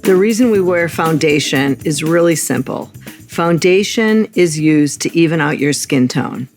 The reason we wear foundation is really simple. Foundation is used to even out your skin tone.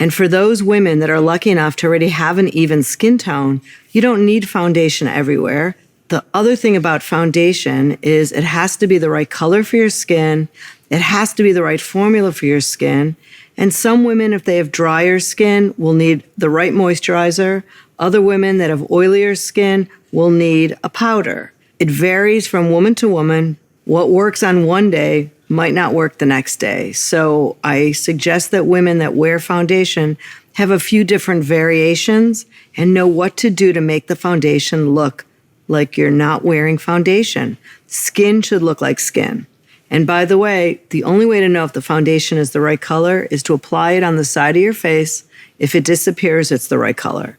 And for those women that are lucky enough to already have an even skin tone, you don't need foundation everywhere. The other thing about foundation is it has to be the right color for your skin. It has to be the right formula for your skin. And some women, if they have drier skin, will need the right moisturizer. Other women that have oilier skin will need a powder. It varies from woman to woman. What works on one day might not work the next day. So I suggest that women that wear foundation have a few different variations and know what to do to make the foundation look like you're not wearing foundation. Skin should look like skin. And by the way, the only way to know if the foundation is the right color is to apply it on the side of your face. If it disappears, it's the right color.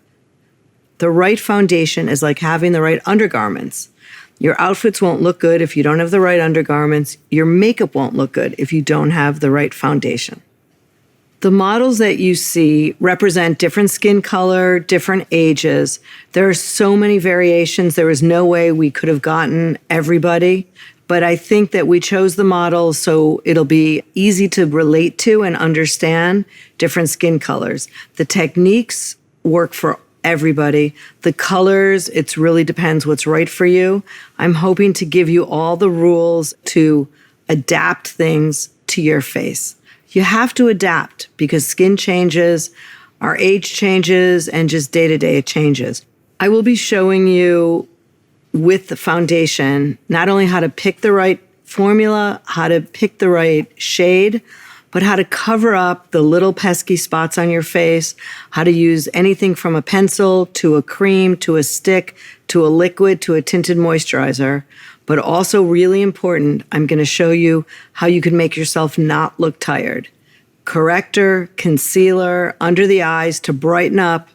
The right foundation is like having the right undergarments. Your outfits won't look good if you don't have the right undergarments. Your makeup won't look good if you don't have the right foundation. The models that you see represent different skin color, different ages. There are so many variations. There was no way we could have gotten everybody. But I think that we chose the models so it'll be easy to relate to and understand different skin colors. The techniques work for everybody. The colors, it really depends what's right for you. I'm hoping to give you all the rules to adapt things to your face. You have to adapt because skin changes, our age changes, and just day-to-day it changes. I will be showing you with the foundation, not only how to pick the right formula, how to pick the right shade, but how to cover up the little pesky spots on your face, how to use anything from a pencil to a cream to a stick to a liquid to a tinted moisturizer. But also really important, I'm going to show you how you can make yourself not look tired. Corrector, concealer, under the eyes to brighten up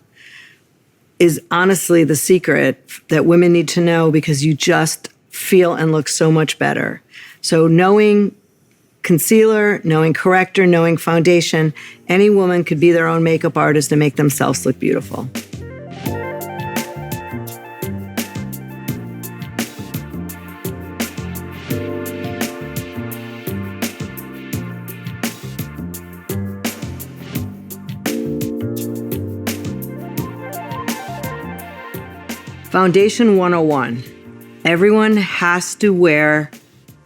is honestly the secret that women need to know because you just feel and look so much better. So knowing concealer, knowing corrector, knowing foundation, any woman could be their own makeup artist and make themselves look beautiful. Foundation 101. Everyone has to wear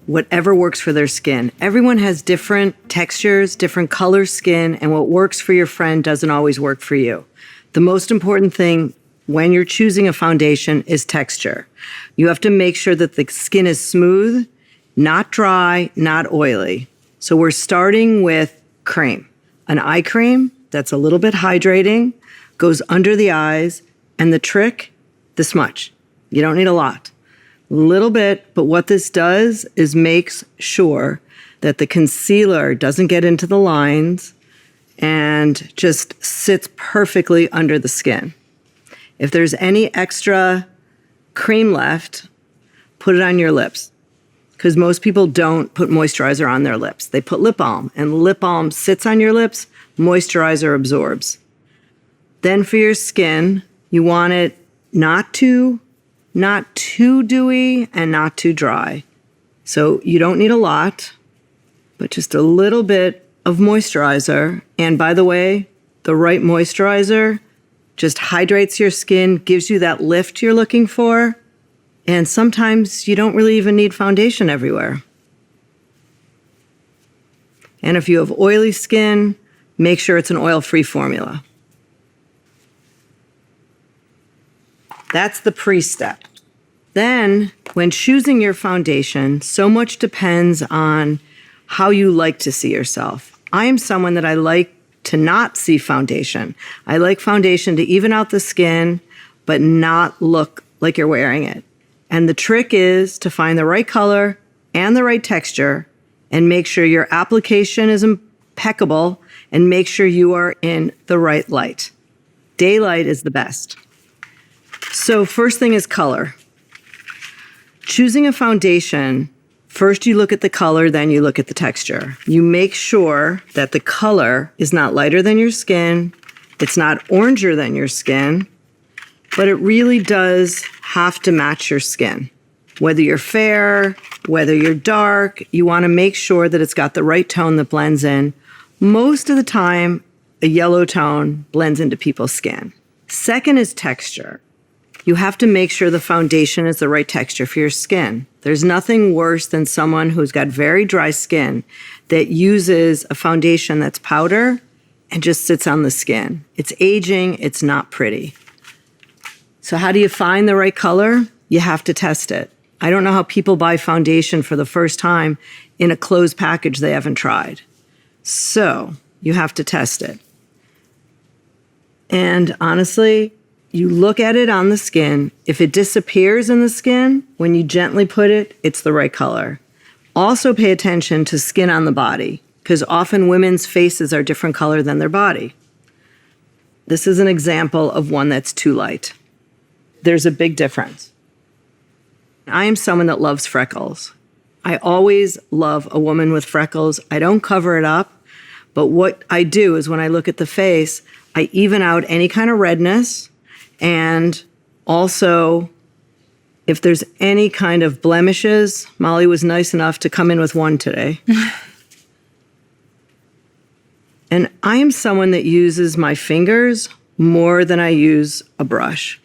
whatever works for their skin. Everyone has different textures, different color skin, and what works for your friend doesn't always work for you. The most important thing when you're choosing a foundation is texture. You have to make sure that the skin is smooth, not dry, not oily. So we're starting with cream. An eye cream that's a little bit hydrating, goes under the eyes, and the trick, this much. You don't need a lot. Little bit, but what this does is makes sure that the concealer doesn't get into the lines and just sits perfectly under the skin. If there's any extra cream left, put it on your lips because most people don't put moisturizer on their lips. They put lip balm, and lip balm sits on your lips, moisturizer absorbs. Then for your skin, you want it not too dewy and not too dry. So you don't need a lot, but just a little bit of moisturizer. And by the way, the right moisturizer just hydrates your skin, gives you that lift you're looking for. And sometimes you don't really even need foundation everywhere. And if you have oily skin, make sure it's an oil-free formula. That's the pre-step. Then, when choosing your foundation, so much depends on how you like to see yourself. I am someone that I like to not see foundation. I like foundation to even out the skin, but not look like you're wearing it. And the trick is to find the right color and the right texture and make sure your application is impeccable and make sure you are in the right light. Daylight is the best. So first thing is color. Choosing a foundation, first you look at the color, then you look at the texture. You make sure that the color is not lighter than your skin, it's not oranger than your skin, but it really does have to match your skin. Whether you're fair, whether you're dark, you want to make sure that it's got the right tone that blends in. Most of the time, a yellow tone blends into people's skin. Second is texture. You have to make sure the foundation is the right texture for your skin. There's nothing worse than someone who's got very dry skin that uses a foundation that's powder and just sits on the skin. It's aging, it's not pretty. So how do you find the right color? You have to test it. I don't know how people buy foundation for the first time in a closed package they haven't tried. So you have to test it. And honestly, you look at it on the skin. If it disappears in the skin, when you gently put it, it's the right color. Also pay attention to skin on the body, because often women's faces are different color than their body. This is an example of one that's too light. There's a big difference. I am someone that loves freckles. I always love a woman with freckles. I don't cover it up, but what I do is when I look at the face, I even out any kind of redness, and also if there's any kind of blemishes. Molly was nice enough to come in with one today. And I am someone that uses my fingers more than I use a brush.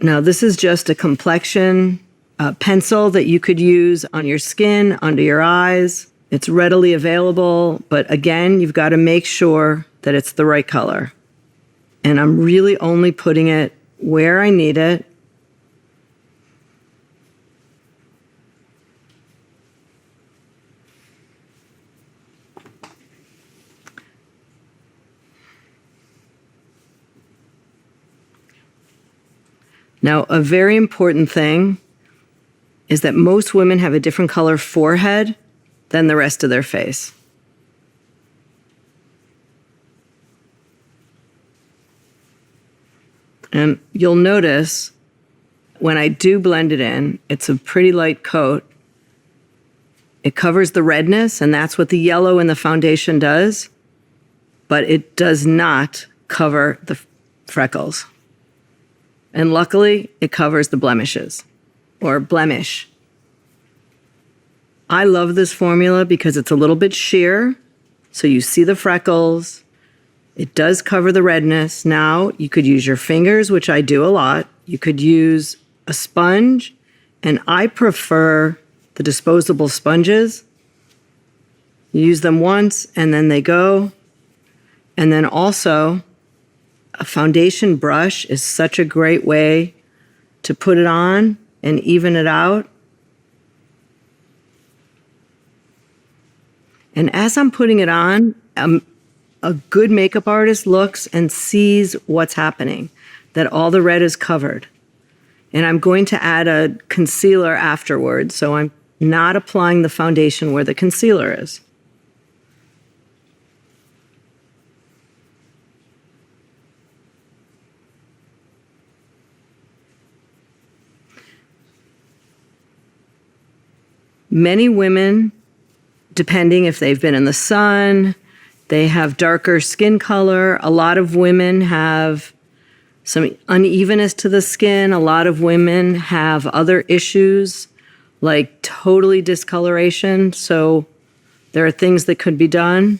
Now, this is just a complexion pencil that you could use on your skin, under your eyes. It's readily available, but again, you've got to make sure that it's the right color. And I'm really only putting it where I need it. Now, a very important thing is that most women have a different color forehead than the rest of their face. And you'll notice when I do blend it in, it's a pretty light coat. It covers the redness, and that's what the yellow in the foundation does, but it does not cover the freckles. And luckily, it covers the blemishes, or blemish. I love this formula because it's a little bit sheer, so you see the freckles. It does cover the redness. Now, you could use your fingers, which I do a lot. You could use a sponge, and I prefer the disposable sponges. You use them once, and then they go. And then also, a foundation brush is such a great way to put it on and even it out. And as I'm putting it on, a good makeup artist looks and sees what's happening, that all the red is covered. And I'm going to add a concealer afterwards, so I'm not applying the foundation where the concealer is. Many women, depending if they've been in the sun, they have darker skin color. A lot of women have some unevenness to the skin. A lot of women have other issues like totally discoloration. So there are things that could be done.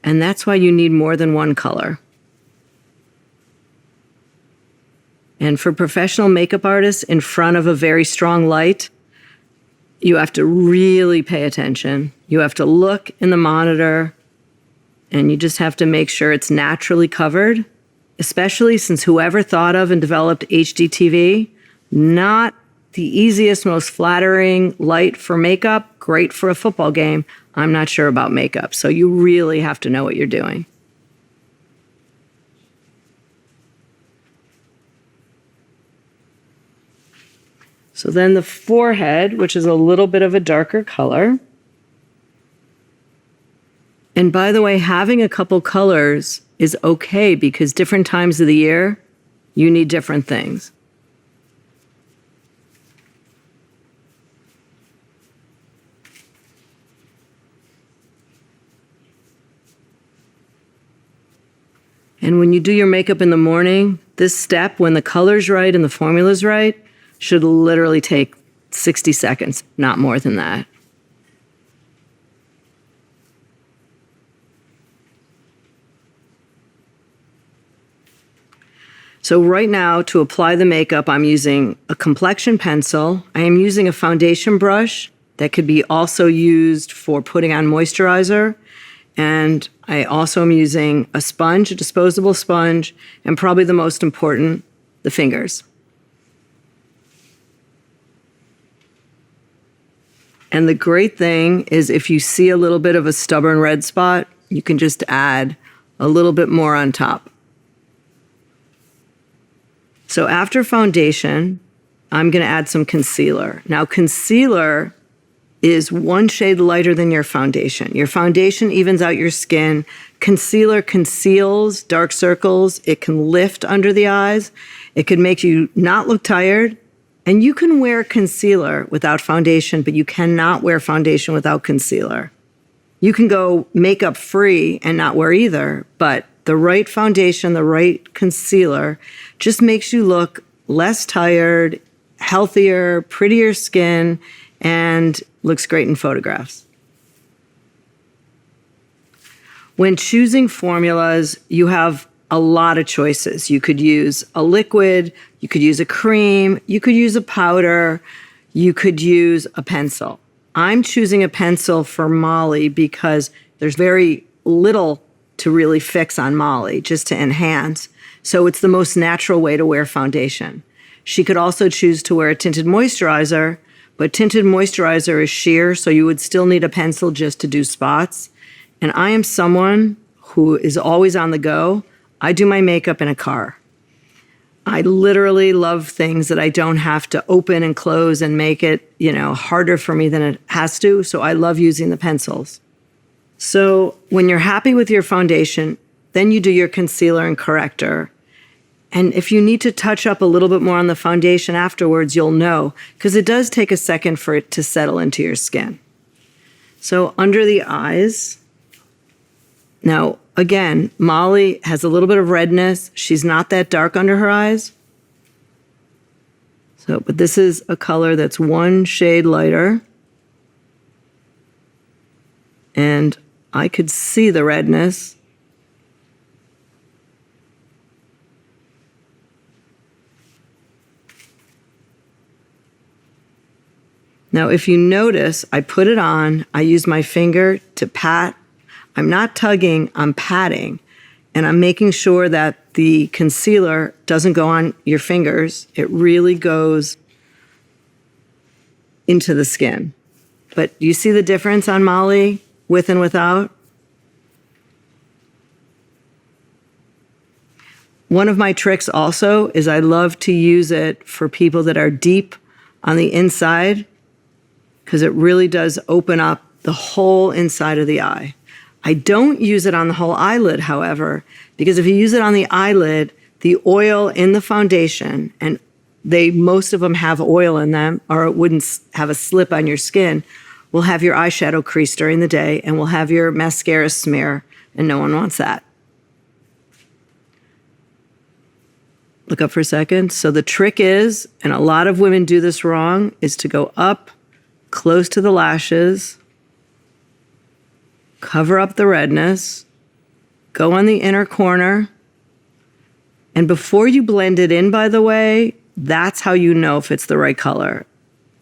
And that's why you need more than one color. And for professional makeup artists in front of a very strong light, you have to really pay attention. You have to look in the monitor, and you just have to make sure it's naturally covered, especially since whoever thought of and developed HDTV, not the easiest, most flattering light for makeup, great for a football game. I'm not sure about makeup, so you really have to know what you're doing. So then the forehead, which is a little bit of a darker color. And by the way, having a couple colors is okay because different times of the year, you need different things. And when you do your makeup in the morning, this step, when the color's right and the formula's right, should literally take 60 seconds, not more than that. So right now, to apply the makeup, I'm using a complexion pencil. I am using a foundation brush that could be also used for putting on moisturizer. And I also am using a sponge, a disposable sponge, and probably the most important, the fingers. And the great thing is if you see a little bit of a stubborn red spot, you can just add a little bit more on top. So after foundation, I'm going to add some concealer. Now, concealer is one shade lighter than your foundation. Your foundation evens out your skin. Concealer conceals dark circles. It can lift under the eyes. It can make you not look tired. And you can wear concealer without foundation, but you cannot wear foundation without concealer. You can go makeup free and not wear either, but the right foundation, the right concealer just makes you look less tired, healthier, prettier skin, and looks great in photographs. When choosing formulas, you have a lot of choices. You could use a liquid, you could use a cream, you could use a powder, you could use a pencil. I'm choosing a pencil for Molly because there's very little to really fix on Molly, just to enhance. So it's the most natural way to wear foundation. She could also choose to wear a tinted moisturizer, but tinted moisturizer is sheer, so you would still need a pencil just to do spots. And I am someone who is always on the go. I do my makeup in a car. I literally love things that I don't have to open and close and make it, harder for me than it has to. So I love using the pencils. So when you're happy with your foundation, then you do your concealer and corrector. And if you need to touch up a little bit more on the foundation afterwards, you'll know, because it does take a second for it to settle into your skin. So under the eyes, now, again, Molly has a little bit of redness. She's not that dark under her eyes. But this is a color that's one shade lighter. And I could see the redness. Now, if you notice, I put it on, I use my finger to pat. I'm not tugging, I'm patting. And I'm making sure that the concealer doesn't go on your fingers. It really goes into the skin. But you see the difference on Molly, with and without? One of my tricks also is I love to use it for people that are deep on the inside, because it really does open up the whole inside of the eye. I don't use it on the whole eyelid, however, because if you use it on the eyelid, the oil in the foundation, and most of them have oil in them, or it wouldn't have a slip on your skin, will have your eyeshadow crease during the day and will have your mascara smear, and no one wants that. Look up for a second. So the trick is, and a lot of women do this wrong, is to go up close to the lashes, cover up the redness, go on the inner corner, and before you blend it in, by the way, that's how you know if it's the right color.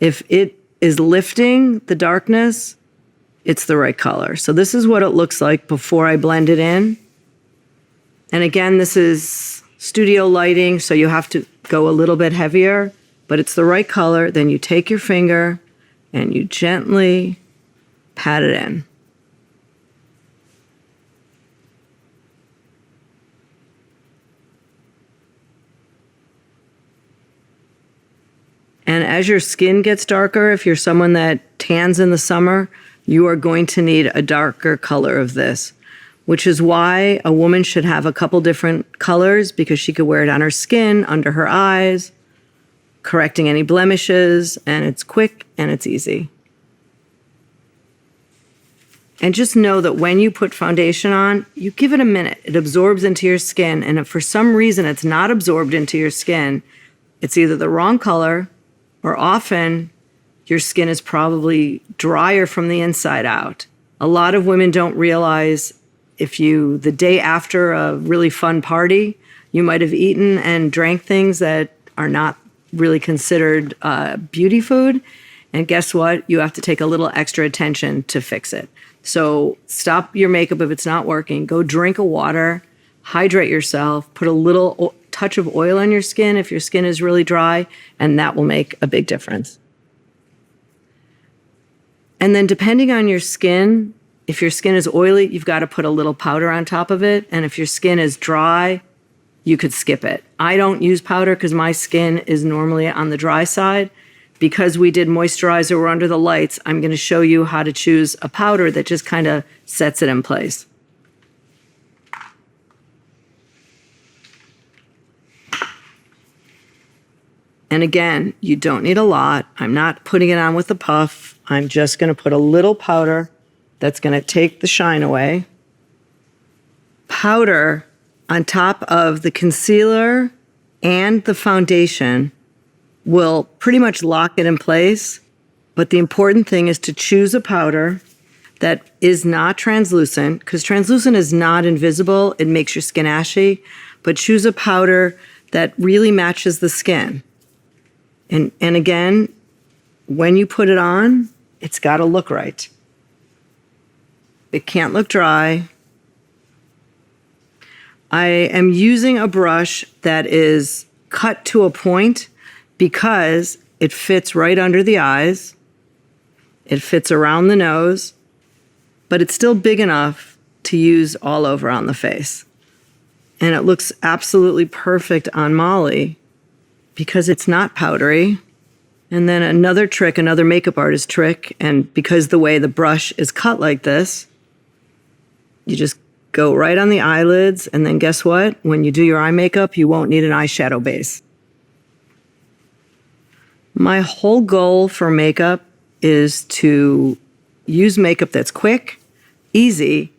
If it is lifting the darkness, it's the right color. So this is what it looks like before I blend it in. And again, this is studio lighting, so you have to go a little bit heavier, but it's the right color. Then you take your finger and you gently pat it in. And as your skin gets darker, if you're someone that tans in the summer, you are going to need a darker color of this, which is why a woman should have a couple different colors, because she could wear it on her skin, under her eyes, correcting any blemishes, and it's quick and it's easy. And just know that when you put foundation on, you give it a minute. It absorbs into your skin. And if for some reason it's not absorbed into your skin, it's either the wrong color or often your skin is probably drier from the inside out. A lot of women don't realize the day after a really fun party, you might have eaten and drank things that are not really considered beauty food. And guess what? You have to take a little extra attention to fix it. So stop your makeup if it's not working. Go drink a water, hydrate yourself, put a little touch of oil on your skin if your skin is really dry, and that will make a big difference. And then depending on your skin, if your skin is oily, you've got to put a little powder on top of it. And if your skin is dry, you could skip it. I don't use powder because my skin is normally on the dry side. Because we did moisturizer, we're under the lights, I'm going to show you how to choose a powder that just kind of sets it in place. And again, you don't need a lot. I'm not putting it on with a puff. I'm just going to put a little powder that's going to take the shine away. Powder on top of the concealer and the foundation will pretty much lock it in place. But the important thing is to choose a powder that is not translucent, because translucent is not invisible. It makes your skin ashy. But choose a powder that really matches the skin. And again, when you put it on, it's got to look right. It can't look dry. I am using a brush that is cut to a point because it fits right under the eyes. It fits around the nose, but it's still big enough to use all over on the face. And it looks absolutely perfect on Molly because it's not powdery. And then another trick, another makeup artist trick, and because the way the brush is cut like this, you just go right on the eyelids, and then guess what? When you do your eye makeup, you won't need an eyeshadow base. My whole goal for makeup is to use makeup that's quick, easy,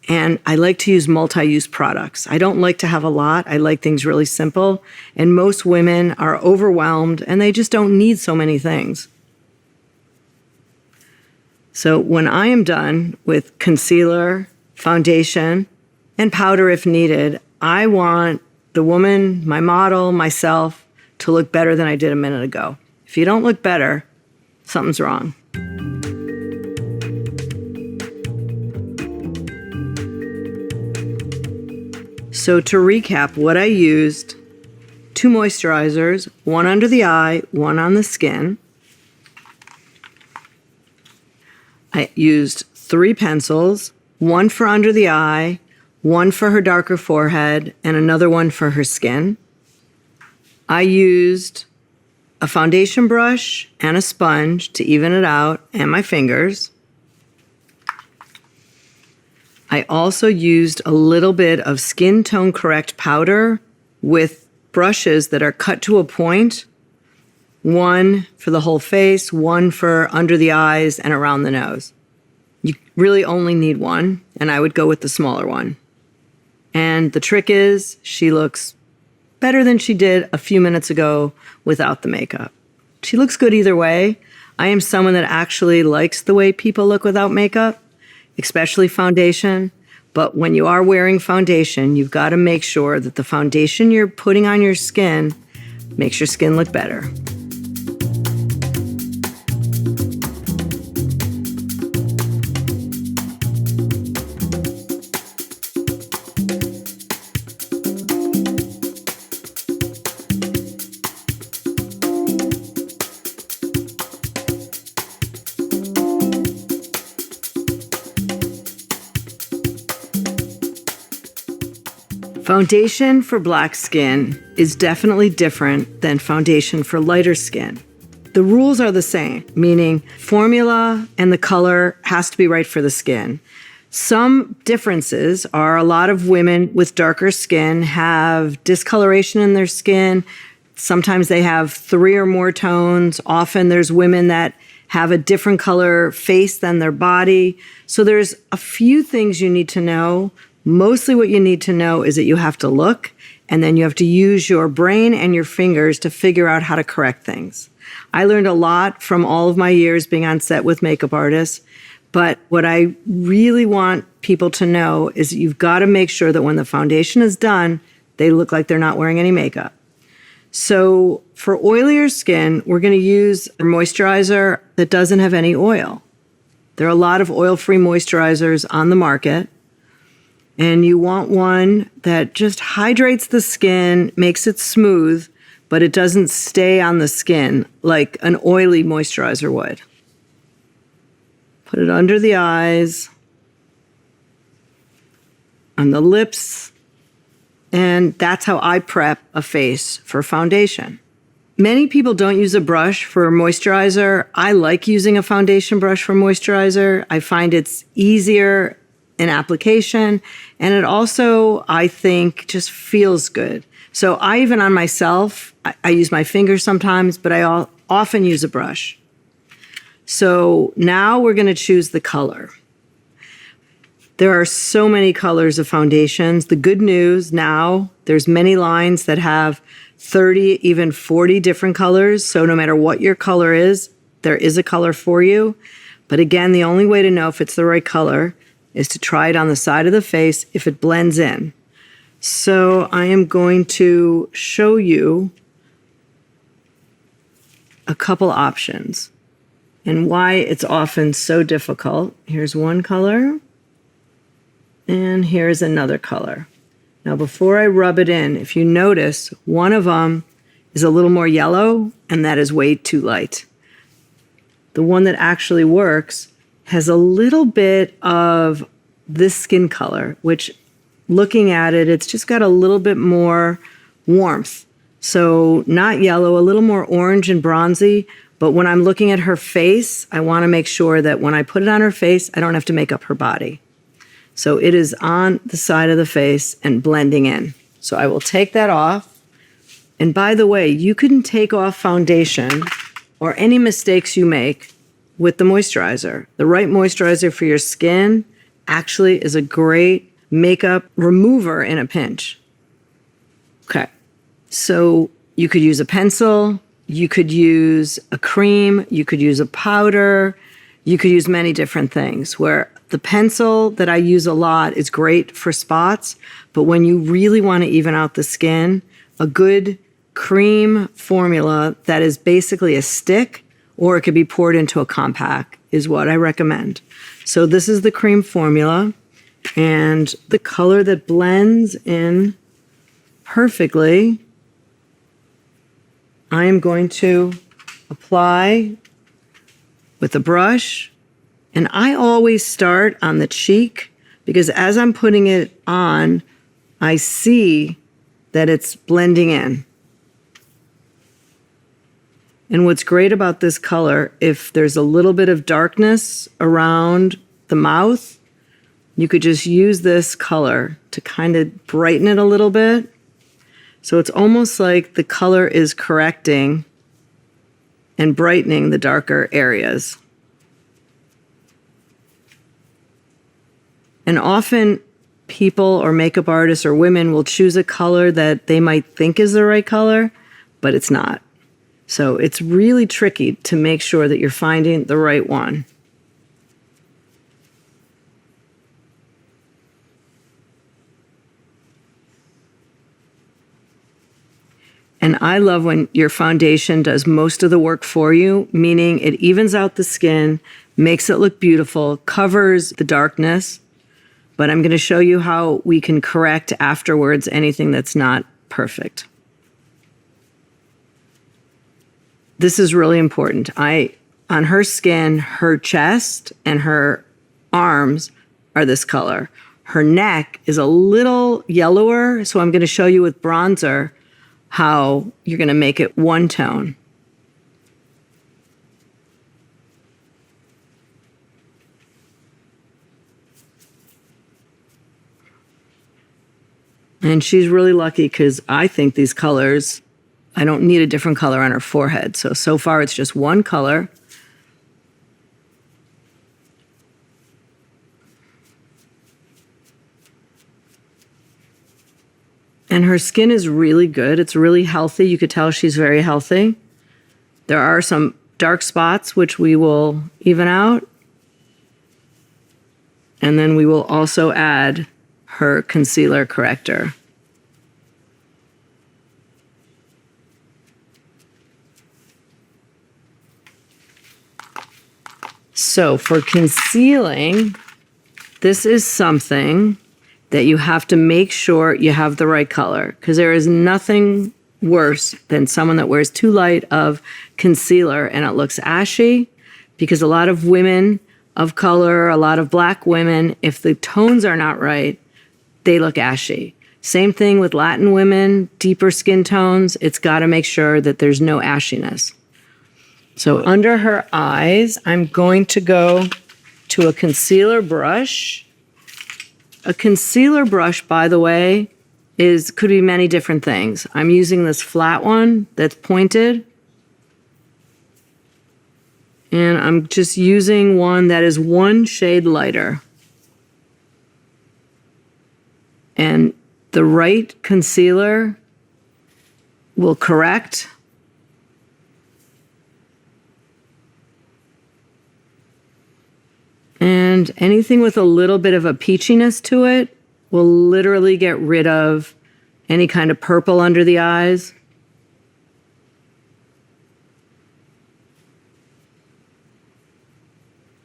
and I like to use multi-use products. I don't like to have a lot. I like things really simple, and most women are overwhelmed, and they just don't need so many things. So when I am done with concealer, foundation, and powder if needed, I want the woman, my model, myself, to look better than I did a minute ago. If you don't look better, something's wrong. So to recap what I used, 2 moisturizers, one under the eye, one on the skin. I used 3 pencils, one for under the eye, one for her darker forehead, and another one for her skin. I used a foundation brush and a sponge to even it out, and my fingers. I also used a little bit of skin tone correct powder with brushes that are cut to a point. One for the whole face, one for under the eyes and around the nose. You really only need one, and I would go with the smaller one. And the trick is, she looks better than she did a few minutes ago without the makeup. She looks good either way. I am someone that actually likes the way people look without makeup, especially foundation. But when you are wearing foundation, you've got to make sure that the foundation you're putting on your skin makes your skin look better. Foundation for black skin is definitely different than foundation for lighter skin. The rules are the same, meaning formula and the color has to be right for the skin. Some differences are a lot of women with darker skin have discoloration in their skin. Sometimes they have 3 or more tones. Often there's women that have a different color face than their body. So there's a few things you need to know. Mostly what you need to know is that you have to look, and then you have to use your brain and your fingers to figure out how to correct things. I learned a lot from all of my years being on set with makeup artists, but what I really want people to know is that you've got to make sure that when the foundation is done, they look like they're not wearing any makeup. So for oilier skin, we're going to use a moisturizer that doesn't have any oil. There are a lot of oil-free moisturizers on the market, and you want one that just hydrates the skin, makes it smooth, but it doesn't stay on the skin like an oily moisturizer would. Put it under the eyes, on the lips, and that's how I prep a face for foundation. Many people don't use a brush for moisturizer. I like using a foundation brush for moisturizer. I find it's easier in application, and it also, I think, just feels good. So I even on myself, I use my fingers sometimes, but I often use a brush. So now we're going to choose the color. There are so many colors of foundations. The good news now, there's many lines that have 30, even 40 different colors. So no matter what your color is, there is a color for you. But again, the only way to know if it's the right color is to try it on the side of the face if it blends in. So I am going to show you a couple options and why it's often so difficult. Here's one color, and here's another color. Now, before I rub it in, if you notice, one of them is a little more yellow, and that is way too light. The one that actually works has a little bit of this skin color, which looking at it, it's just got a little bit more warmth. So not yellow, a little more orange and bronzy. But when I'm looking at her face, I want to make sure that when I put it on her face, I don't have to make up her body. So it is on the side of the face and blending in. So I will take that off. And by the way, you can take off foundation or any mistakes you make with the moisturizer. The right moisturizer for your skin actually is a great makeup remover in a pinch. Okay, so you could use a pencil, you could use a cream, you could use a powder, you could use many different things. Where the pencil that I use a lot is great for spots, but when you really want to even out the skin, a good cream formula that is basically a stick, or it could be poured into a compact, is what I recommend. So this is the cream formula, and the color that blends in perfectly, I am going to apply with a brush. And I always start on the cheek because as I'm putting it on, I see that it's blending in. And what's great about this color, if there's a little bit of darkness around the mouth, you could just use this color to kind of brighten it a little bit. So it's almost like the color is correcting and brightening the darker areas. And often people or makeup artists or women will choose a color that they might think is the right color, but it's not. So it's really tricky to make sure that you're finding the right one. And I love when your foundation does most of the work for you, meaning it evens out the skin, makes it look beautiful, covers the darkness. But I'm going to show you how we can correct afterwards anything that's not perfect. This is really important. On her skin, her chest and her arms are this color. Her neck is a little yellower, so I'm going to show you with bronzer how you're going to make it one tone. And she's really lucky because I think these colors, I don't need a different color on her forehead. So far it's just one color. And her skin is really good. It's really healthy. You could tell she's very healthy. There are some dark spots, which we will even out. And then we will also add her concealer corrector. So for concealing, this is something that you have to make sure you have the right color, because there is nothing worse than someone that wears too light of concealer and it looks ashy, because a lot of women of color, a lot of black women, if the tones are not right, they look ashy. Same thing with Latin women, deeper skin tones. It's got to make sure that there's no ashiness. So under her eyes, I'm going to go to a concealer brush. A concealer brush, by the way, could be many different things. I'm using this flat one that's pointed. And I'm just using one that is one shade lighter. And the right concealer will correct. And anything with a little bit of a peachiness to it will literally get rid of any kind of purple under the eyes.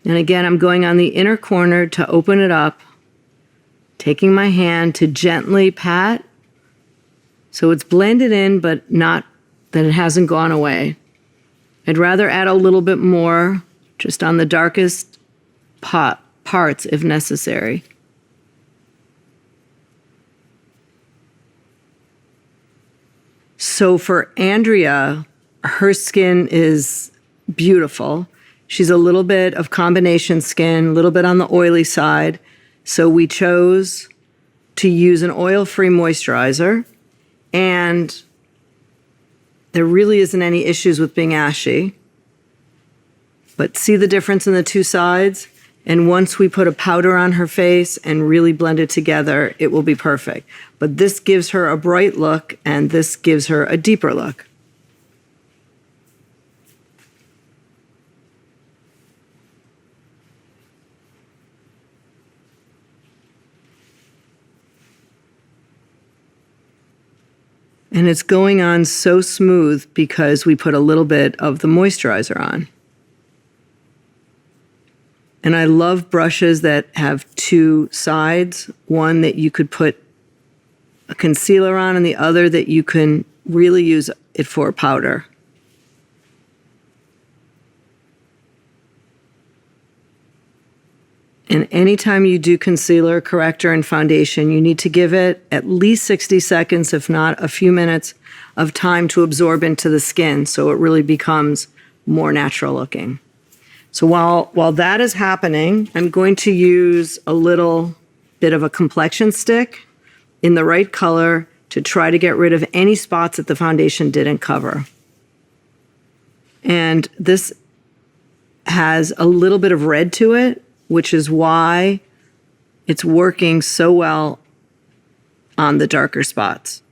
And again, I'm going on the inner corner to open it up, taking my hand to gently pat so it's blended in, but not that it hasn't gone away. I'd rather add a little bit more just on the darkest parts if necessary. So for Andrea, her skin is beautiful. She's a little bit of combination skin, a little bit on the oily side. So we chose to use an oil-free moisturizer, and there really isn't any issues with being ashy. But see the difference in the two sides? And once we put a powder on her face and really blend it together, it will be perfect. But this gives her a bright look, and this gives her a deeper look. And it's going on so smooth because we put a little bit of the moisturizer on. And I love brushes that have two sides, one that you could put a concealer on and the other that you can really use it for powder. And anytime you do concealer, corrector, and foundation, you need to give it at least 60 seconds, if not a few minutes of time to absorb into the skin so it really becomes more natural looking. So while that is happening, I'm going to use a little bit of a complexion stick in the right color to try to get rid of any spots that the foundation didn't cover. And this has a little bit of red to it, which is why it's working so well on the darker spots.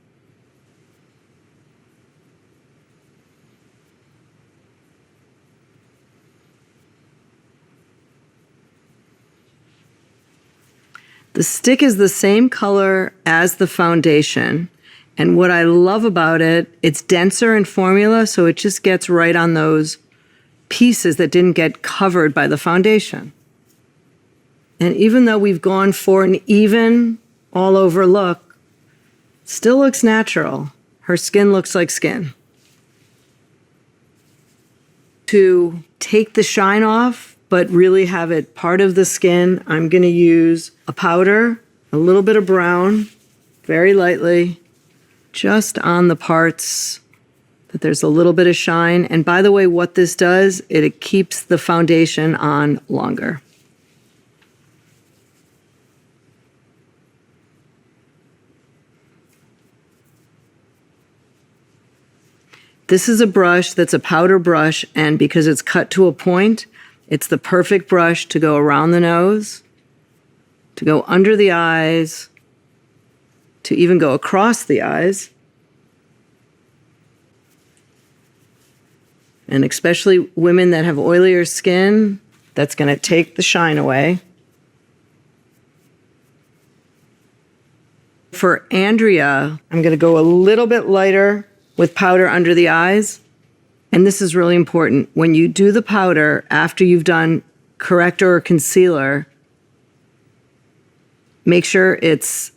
The stick is the same color as the foundation. And what I love about it, it's denser in formula, so it just gets right on those pieces that didn't get covered by the foundation. And even though we've gone for an even all over look, still looks natural. Her skin looks like skin. To take the shine off, but really have it part of the skin, I'm going to use a powder, a little bit of brown, very lightly, just on the parts that there's a little bit of shine. And by the way, what this does, it keeps the foundation on longer. This is a brush that's a powder brush, and because it's cut to a point, it's the perfect brush to go around the nose, to go under the eyes, to even go across the eyes. And especially women that have oilier skin, that's going to take the shine away. For Andrea, I'm going to go a little bit lighter with powder under the eyes. And this is really important. When you do the powder after you've done corrector or concealer, make sure it's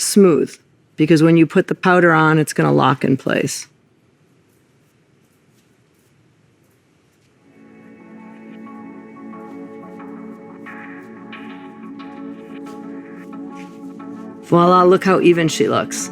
smooth, because when you put the powder on, it's going to lock in place. Voila, look how even she looks.